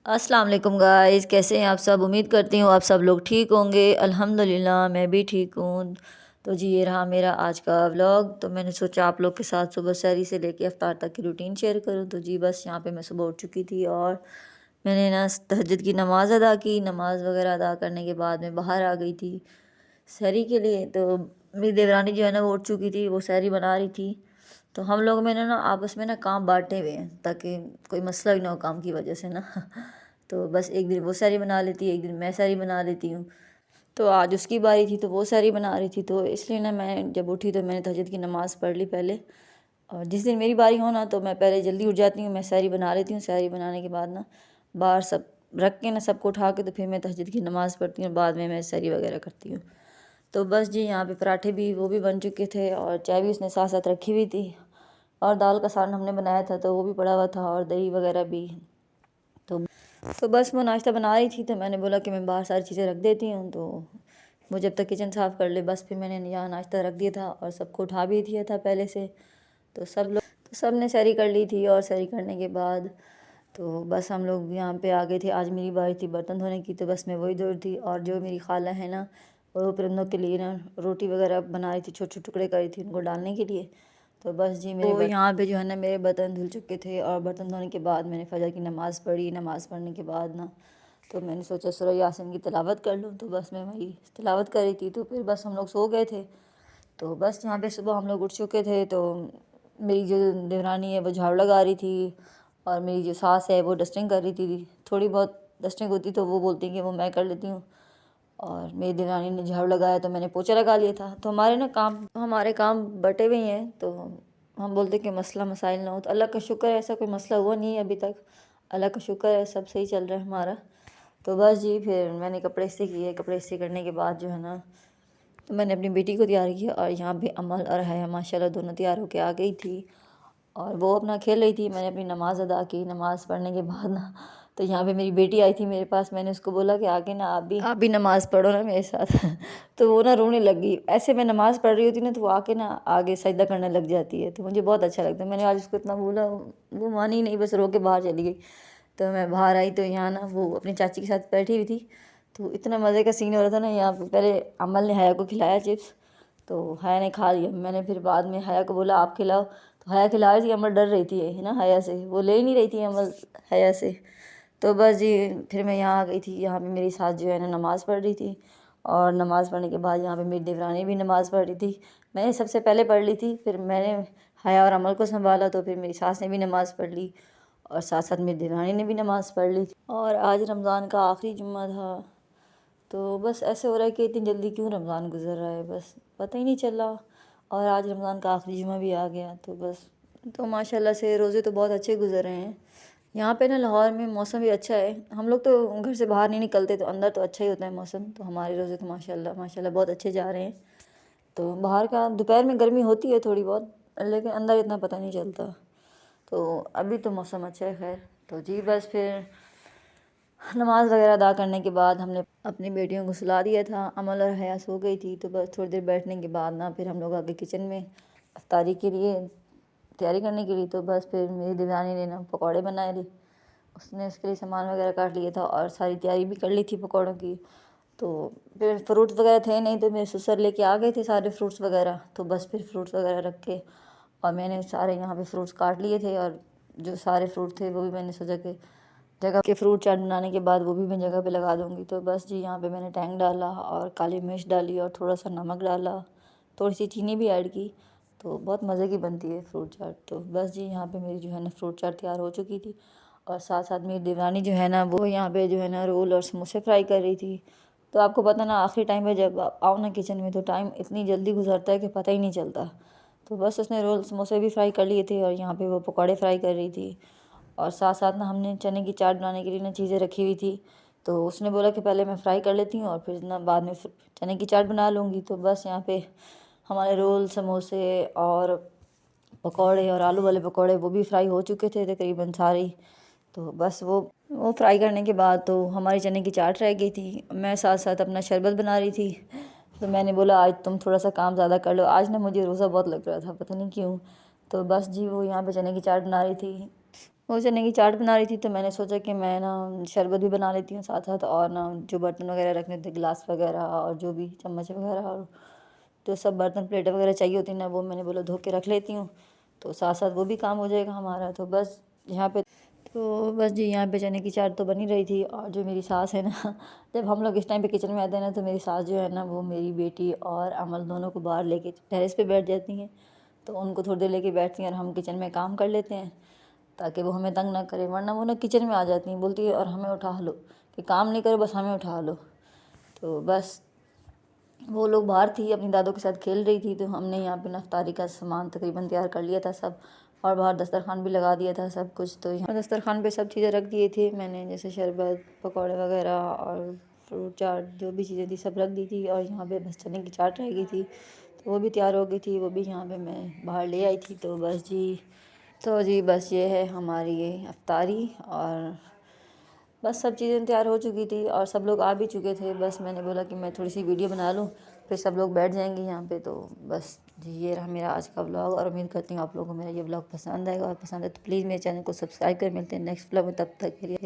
अस्सलाम वालेकुम गाइस, कैसे हैं आप सब। उम्मीद करती हूँ आप सब लोग ठीक होंगे। अल्हम्दुलिल्लाह मैं भी ठीक हूँ। तो जी ये रहा मेरा आज का व्लॉग। तो मैंने सोचा आप लोग के साथ सुबह सहरी से लेके इफ्तार तक की रूटीन शेयर करूँ। तो जी बस यहाँ पे मैं सुबह उठ चुकी थी और मैंने ना तहज्जुद की नमाज़ अदा की। नमाज़ वगैरह अदा करने के बाद मैं बाहर आ गई थी सहरी के लिए। तो मेरी देवरानी जो है ना वो उठ चुकी थी, वो सहरी बना रही थी। तो हम लोग मैंने ना आपस में ना काम बांटे हुए हैं ताकि कोई मसला भी ना हो काम की वजह से ना। तो बस एक दिन वो सारी बना लेती है, एक दिन मैं सारी बना लेती हूँ। तो आज उसकी बारी थी तो वो सारी बना रही थी, तो इसलिए ना मैं जब उठी तो मैंने तहज्जुद की नमाज़ पढ़ ली पहले। और जिस दिन मेरी बारी हो ना तो मैं पहले जल्दी उठ जाती हूँ, मैं सारी बना लेती हूँ। सारी बनाने के बाद ना बाहर सब रख के ना सबको उठा के तो फिर मैं तहज्जुद की नमाज़ पढ़ती हूँ, बाद में मैं सारी वगैरह करती हूँ। तो बस जी यहाँ पे पराठे भी वो भी बन चुके थे और चाय भी उसने साथ साथ रखी हुई थी और दाल का सालन हमने बनाया था तो वो भी पड़ा हुआ था और दही वगैरह भी। तो तो बस वो नाश्ता बना रही थी तो मैंने बोला कि मैं बाहर सारी चीज़ें रख देती हूँ, तो वो जब तक किचन साफ़ कर ले। बस फिर मैंने यहाँ नाश्ता रख दिया था और सबको उठा भी दिया था पहले से। तो सब ने सैरी कर ली थी और सैरी करने के बाद तो बस हम लोग यहाँ पे आ गए थे। आज मेरी बारी थी बर्तन धोने की, तो बस मैं वही धो रही थी। और जो मेरी खाला है ना वो परिंदों के लिए ना रोटी वगैरह बना रही थी, छोटे छोटे टुकड़े कर रही थी उनको डालने के लिए। तो बस जी मेरे यहाँ पे जो है ना मेरे बर्तन धुल चुके थे और बर्तन धोने के बाद मैंने फजर की नमाज़ पढ़ी। नमाज़ पढ़ने के बाद ना तो मैंने सोचा सूरह यासीन की तिलावत कर लूँ, तो बस मैं वही तिलावत कर रही थी। तो फिर बस हम लोग सो गए थे। तो बस यहाँ पे सुबह हम लोग उठ चुके थे। तो मेरी जो देवरानी है वो झाड़ू लगा रही थी और मेरी जो सास है वो डस्टिंग कर रही थी। थोड़ी बहुत डस्टिंग होती तो वो बोलती कि वो मैं कर लेती हूँ। और मेरी देवरानी ने झाड़ू लगाया तो मैंने पोछा लगा लिया था। तो हमारे काम बटे हुए हैं। तो हम बोलते कि मसला मसाइल ना हो, तो अल्लाह का शुक्र है ऐसा कोई मसला हुआ नहीं है अभी तक। अल्लाह का शुक्र है सब सही चल रहा है हमारा। तो बस जी फिर मैंने कपड़े इस्त्री किए। कपड़े इस्त्री करने के बाद जो है ना तो मैंने अपनी बेटी को तैयार किया और यहाँ पे अमल और हया माशाल्लाह दोनों तैयार होके आ गई थी और वो अपना खेल रही थी। मैंने अपनी नमाज़ अदा की। नमाज़ पढ़ने के बाद ना तो यहाँ पे मेरी बेटी आई थी मेरे पास। मैंने उसको बोला कि आके ना आप भी नमाज़ पढ़ो ना मेरे साथ। तो वो ना रोने लगी। ऐसे मैं नमाज़ पढ़ रही होती ना तो वो आके ना आगे सजदा करने लग जाती है, तो मुझे बहुत अच्छा लगता है। मैंने आज उसको इतना बोला, वो मानी नहीं, बस रो के बाहर चली गई। तो मैं बाहर आई तो यहाँ ना वो अपनी चाची के साथ बैठी हुई थी। तो इतना मज़े का सीन हो रहा था ना यहाँ पे। पहले अमल ने हया को खिलाया चिप्स, तो हया ने खा लिया। मैंने फिर बाद में हया को बोला आप खिलाओ, तो हया खिला रही थी। अमल डर रही थी है ना हया से, वो ले ही नहीं रही थी अमल हया से। तो बस जी फिर मैं यहाँ आ गई थी। यहाँ पे मेरी सास जो है ना नमाज़ पढ़ रही थी और नमाज़ पढ़ने के बाद यहाँ पे मेरी देवरानी भी नमाज़ पढ़ रही थी। मैंने सबसे पहले पढ़ ली थी, फिर मैंने हया और अमल को संभाला, तो फिर मेरी सास ने भी नमाज़ पढ़ ली और साथ साथ मेरी देवरानी ने भी नमाज़ पढ़ ली थी। और आज रमज़ान का आखिरी जुम्मा था। तो बस ऐसे हो रहा है कि इतनी जल्दी क्यों रमज़ान गुजर रहा है, बस पता ही नहीं चल रहा। और आज रमज़ान का आखिरी जुम्मा भी आ गया। तो बस तो माशाल्लाह से रोज़े तो बहुत अच्छे गुजर रहे हैं। यहाँ पे ना लाहौर में मौसम भी अच्छा है। हम लोग तो घर से बाहर नहीं निकलते तो अंदर तो अच्छा ही होता है मौसम। तो हमारे रोज़े तो माशाल्लाह माशाल्लाह बहुत अच्छे जा रहे हैं। तो बाहर का दोपहर में गर्मी होती है थोड़ी बहुत, लेकिन अंदर इतना पता नहीं चलता। तो अभी तो मौसम अच्छा है खैर। तो जी बस फिर नमाज़ वगैरह अदा करने के बाद हमने अपनी बेटियों को सुला दिया था। अमल और हया सो गई थी। तो बस थोड़ी देर बैठने के बाद ना फिर हम लोग आगे किचन में इफ्तारी के लिए तैयारी करने के लिए। तो बस फिर मेरी देवरानी ने ना पकौड़े बनाए ली। उसने उसके लिए सामान वगैरह काट लिया था और सारी तैयारी भी कर ली थी पकौड़ों की। तो फिर फ्रूट्स वगैरह थे नहीं, तो मेरे ससुर लेके आ गए थे सारे फ्रूट्स वगैरह। तो बस फिर फ्रूट्स वगैरह रख के और मैंने सारे यहाँ पे फ्रूट्स काट लिए थे और जो सारे फ्रूट थे वो भी मैंने सोचा कि जगह के फ्रूट चाट बनाने के बाद वो भी मैं जगह पे लगा दूँगी। तो बस जी यहाँ पे मैंने टैंग डाला और काली मिर्च डाली और थोड़ा सा नमक डाला, थोड़ी सी चीनी भी ऐड की। तो बहुत मज़े की बनती है फ्रूट चाट। तो बस जी यहाँ पे मेरी जो है ना फ्रूट चाट तैयार हो चुकी थी और साथ साथ मेरी देवरानी जो है ना वो यहाँ पे जो है ना रोल और समोसे फ्राई कर रही थी। तो आपको पता ना आखिरी टाइम पे जब आप आओ ना किचन में तो टाइम इतनी जल्दी गुजरता है कि पता ही नहीं चलता। तो बस उसने रोल समोसे भी फ्राई कर लिए थे और यहाँ पे वो पकौड़े फ्राई कर रही थी। और साथ साथ ना हमने चने की चाट बनाने के लिए ना चीज़ें रखी हुई थी। तो उसने बोला कि पहले मैं फ्राई कर लेती हूँ और फिर ना बाद में चने की चाट बना लूँगी। तो बस यहाँ पे हमारे रोल समोसे और पकौड़े और आलू वाले पकौड़े वो भी फ्राई हो चुके थे तकरीबन सारे ही। तो बस वो फ्राई करने के बाद तो हमारी चने की चाट रह गई थी। मैं साथ साथ अपना शरबत बना रही थी। तो मैंने बोला आज तुम थोड़ा सा काम ज़्यादा कर लो, आज ना मुझे रोज़ा बहुत लग रहा था पता नहीं क्यों। तो बस जी वो यहाँ पे चने की चाट बना रही थी वो चने की चाट बना रही थी, तो मैंने सोचा कि मैं ना शरबत भी बना लेती हूँ साथ साथ, और ना जो बर्तन वगैरह रखने थे, गिलास वगैरह और जो भी चम्मच वगैरह और जो सब बर्तन प्लेटें वगैरह चाहिए होती ना, वो मैंने बोला धो के रख लेती हूँ, तो साथ साथ वो भी काम हो जाएगा हमारा। तो बस यहाँ पे तो बस जी यहाँ पे चने की चाट तो बनी रही थी। और जो मेरी सास है ना, जब हम लोग इस टाइम पे किचन में आते हैं ना, तो मेरी सास जो है ना, वो मेरी बेटी और अमल दोनों को बाहर लेके टेरेस पे बैठ जाती हैं। तो उनको थोड़ी देर लेके बैठती हैं और हम किचन में काम कर लेते हैं, ताकि वो हमें तंग ना करे। वरना वो ना किचन में आ जाती हैं, बोलती है और हमें उठा लो, कि काम नहीं करो बस हमें उठा लो। तो बस वो लोग बाहर थी, अपनी दादों के साथ खेल रही थी, तो हमने यहाँ पे इफ्तारी का सामान तकरीबन तैयार कर लिया था सब, और बाहर दस्तरखान भी लगा दिया था सब कुछ। तो यहाँ दस्तरखान पे सब चीज़ें रख दिए थे मैंने, जैसे शरबत, पकौड़े वगैरह और फ्रूट चाट, जो भी चीज़ें थी सब रख दी थी। और यहाँ पे बस चने की चाट रह गई थी, तो वो भी तैयार हो गई थी, वो भी यहाँ पे मैं बाहर ले आई थी। तो जी बस ये है हमारी ये इफ्तारी, और बस सब चीज़ें तैयार हो चुकी थी और सब लोग आ भी चुके थे। बस मैंने बोला कि मैं थोड़ी सी वीडियो बना लूँ, फिर सब लोग बैठ जाएंगे यहाँ पे। तो बस जी ये रहा मेरा आज का व्लॉग, और उम्मीद करती हूँ आप लोगों को मेरा ये व्लॉग पसंद आएगा, और पसंद है तो प्लीज़ मेरे चैनल को सब्सक्राइब कर। मिलते हैं नेक्स्ट व्लॉग में, तब तक के लिए।